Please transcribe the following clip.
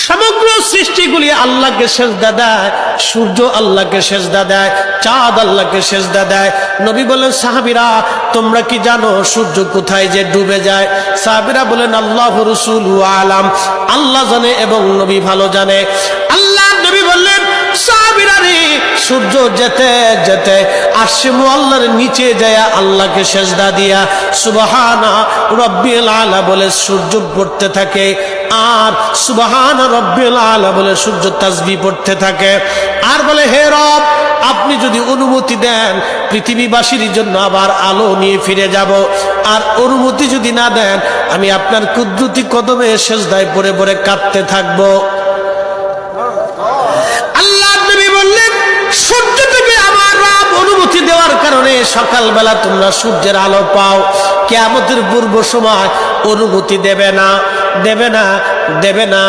সমগ্র সৃষ্টিগুলি আল্লাহকে সেজদা দেয়, সূর্য আল্লাহকে সেজদা দেয়, চাঁদ আল্লাহকে সেজদা দেয়। নবী বলেন, সাহাবীরা তোমরা কি জানো সূর্য কোথায় যে ডুবে যায়? সাহাবীরা বলেন, আল্লাহু রাসূলু আলাম, আল্লাহ জানে এবং নবী ভালো জানে। আল্লাহ নবী বললেন, সাহাবীরা রে, সূর্য যেতে যেতে আরশে মুআল্লার নিচে যায় আল্লাহকে সেজদা দিয়া সুবহানা রাব্বিল আলা বলে সূর্য পড়তে থাকে, আর সুবহান রাব্বিল আলা বলে সূর্য তাসবিহ পড়তে থাকে, আর বলে, হে রব, আপনি যদি অনুমতি দেন পৃথিবীবাসীর জন্য আবার আলো নিয়ে ফিরে যাব, আর অনুমতি যদি না দেন আমি আপনার কুদরতি কদমে সেজদায় পড়ে পড়ে কাঁদতে থাকবো। আল্লাহ নবী বললেন, সূর্য থেকে আমার রব অনুমতি দেওয়ার কারণে সকালবেলা তোমরা সূর্যের আলো পাও। কিয়ামতের পূর্ব সময় অনুমতি দেবে না, দেবে না, দেবে না।